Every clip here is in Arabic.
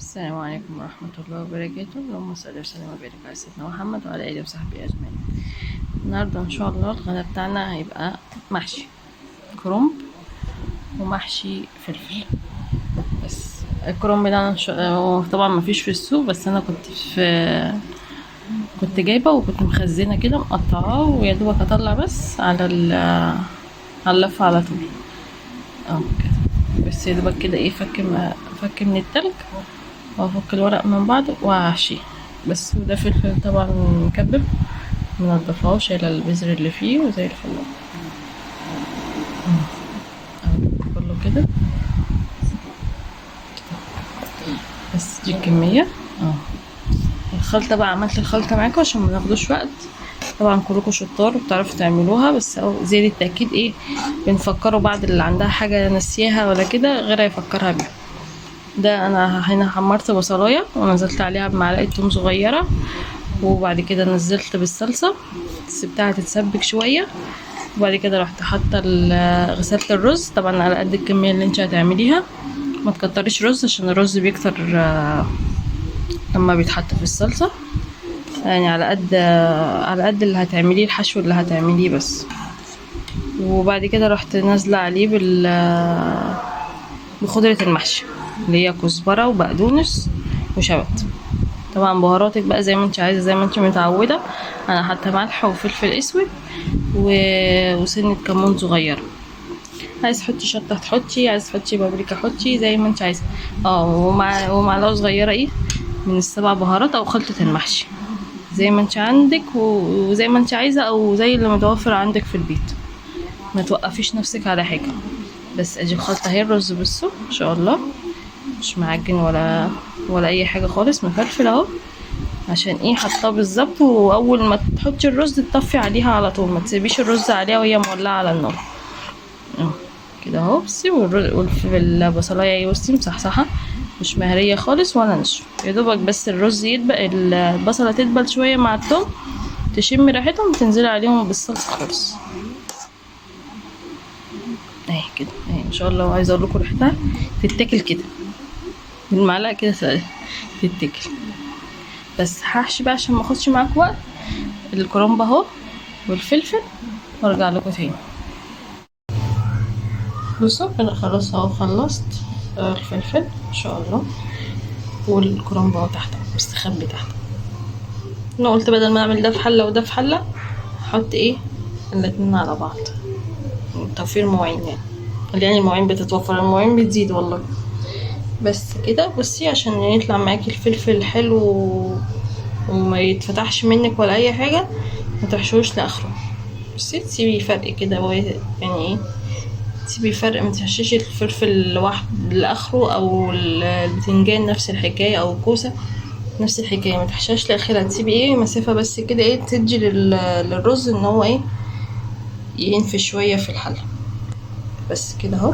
السلام عليكم ورحمة الله وبركاته. اللهم صل وسلم وبارك على سيدنا محمد وعلى آله وصحبه أجمعين. النهاردة إن شاء الله الغدا بتاعنا هيبقى محشي كرنب ومحشي فلفل. بس الكرنب ده طبعا مفيش في السوق، بس أنا كنت جايبة وكنت مخزنة كده مقطعاه، ويا دوبك أطلع بس على اللفة على طول كده. بس يا دوبك كده فك من التلج، وافك الورق من بعضه وهحشيه بس. وده فلفل طبعا مكبب منضفاه وشايله البذر اللي فيه وزي الفل كله كده. بس دي الكميه. الخلطه بقى، عملت الخلطه معاكم عشان ما ناخدوش وقت. طبعا كلكم شطار وبتعرفوا تعملوها، بس زي التاكيد بنفكروا بعض اللي عندها حاجه نسيها ولا كده غيرها يفكرها بيها. ده انا هنا حمرت بصلايه ونزلت عليها بمعلقه توم صغيره، وبعد كده نزلت بالصلصه سبتها تتسبك شويه، وبعد كده رحت حاطه غسلت الرز طبعا على قد الكميه اللي انت هتعمليها. ما تكتريش رز عشان الرز بيكتر لما بيتحط في الصلصه، يعني على قد اللي هتعمليه، الحشو اللي هتعمليه بس. وبعد كده رحت نازله عليه بخضره المحشي اللي هي كزبره وبقدونس وشبت. طبعا بهاراتك بقى زي ما انت عايزه، زي ما انت متعوده. انا حاطه ملح وفلفل اسود وسنه كمون صغيره. عايز تحطي شطه تحطي، عايز تحطي بابريكا حطي زي ما انت عايزه. ومعلقه صغيره من السبع بهارات او خلطه المحشي زي ما انت عندك وزي ما انت عايزه، او زي اللي متوفر عندك في البيت. ما توقفيش نفسك على حاجه. بس ادي الخلطه اهي. الرز بصوا ان شاء الله مش معجن ولا اي حاجه خالص، مفلفل اهو. عشان حطاه بالظبط. واول ما تحطي الرز تطفي عليها على طول، ما تسيبيش الرز عليها وهي مولعه على النار كده اهو. بصي البصلايه بصي مصحصحه، مش مهريه خالص ولا نشف، يا دوبك بس الرز يدبل، البصله تدبل شويه مع الثوم، تشمي ريحتهم تنزلي عليهم بالصلصه خالص اهي كده اهي ان شاء الله. عايزه اقول لكم ريحتها تتاكل كده بالمعلقه كده تتاكل. بس هحشي بقى عشان ما اخدش معاك وقت الكرنب اهو والفلفل، وارجع لكم تاني. بصوا انا خلاص اهو خلصت الفلفل ان شاء الله، والكرنب اهو تحت مستخبي تحت. انا قلت بدل ما اعمل ده في حله وده في حله، احط الاتنين على بعض. توفير مواعين يعني المواعين بتتوفر، المواعين بتزيد والله. بس كده بصي عشان يطلع معاكي الفلفل حلو وما يتفتحش منك ولا اي حاجه، ما تحشوش لاخره. بصي تسيبي فرق كده يعني تسيبي فرق، ما تحشيش الفلفل لوحده لاخره، او البتنجان نفس الحكايه، او الكوسه نفس الحكايه، ما تحشاش لاخرها. تسيبي مسافه بس كده تدي للرز ان هو ينفش شويه في الحله. بس كده اهو.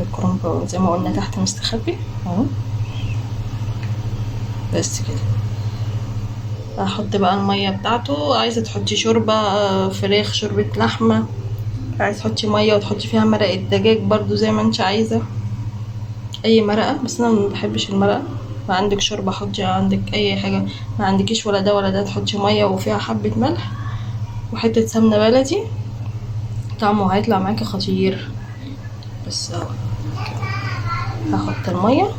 الكرنب زي ما قلنا تحت مستخبي اهو. بس كده هحط بقى الميه بتاعته. عايزه تحطي شوربه فراخ، شوربه لحمه، عايزه تحطي ميه وتحطي فيها مرقه دجاج برضو زي ما انت عايزه، اي مرقه. بس انا ما بحبش المرقه. ما عندك شوربه حطي، عندك اي حاجه، ما عندكيش ولا ده ولا ده تحطي ميه وفيها حبه ملح وحته سمنه بلدي، طعمه هيطلع معاكي خطير. بس اهو هحط الميه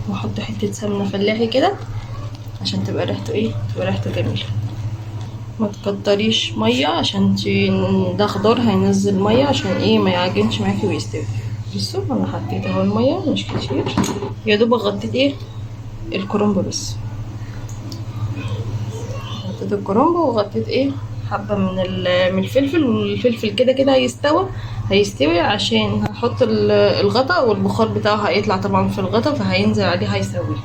واحط حته سمنه فلاحي كده عشان تبقى ريحته تبقى ريحته جميله. ما تكتريش ميه عشان ده خضار هينزل ميه عشان ما يعجنش معاكي ويستوي. بصوا انا حطيت اهو الميه مش كتير، يا دوب غطيت الكرنب بس. غطيت الكرنب وغطيت حبه من الفلفل، والفلفل كده كده هيستوي عشان هحط الغطا، والبخار بتاعه هيطلع طبعا في الغطا فهينزل عليه هيسويه.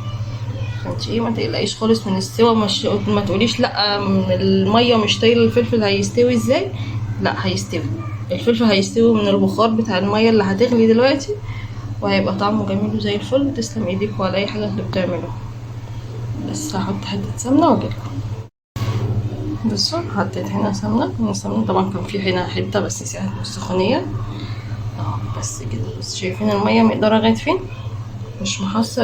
فانت ما تقلقيش خالص من السوا. مش ما تقوليش لا من الميه مش طايله الفلفل هيستوي ازاي، لا هيستوي. الفلفل هيستوي من البخار بتاع الميه اللي هتغلي دلوقتي، وهيبقى طعمه جميل وزي الفل. تسلم ايديك ولا اي حاجه اللي بتعمله. بس هحط حته سمنه واجيلكم. بصوا حطيت هنا سمنه طبعا كان في هنا حته بس نسيتها في السخونيه بس كده. بس شايفين الميه مقداره لغايه فين، مش محصل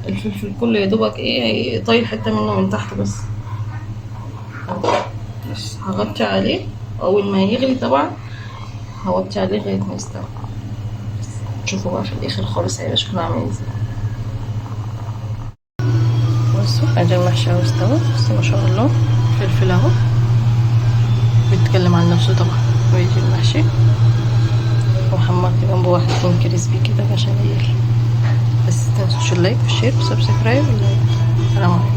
الفلفل كله يا دوبك ايه طاير حته منه من تحت بس. بس هغطي عليه، اول ما يغلي طبعا هوطي عليه لغايه ما يستوي. تشوفوا بقى في الاخر خالص هيبقى شكله عامل ازاي. بصوا ادي المحشي اهو استوى، بس ما شاء الله الفلفل اهو بيتكلم عن نفسه طبعا. ويجي المحشي وحمرت جنبه واحد اتنين كريسبي كده عشان يغلي. بس متنسوش اللايك والشير والسبسكرايب. السلام عليكم.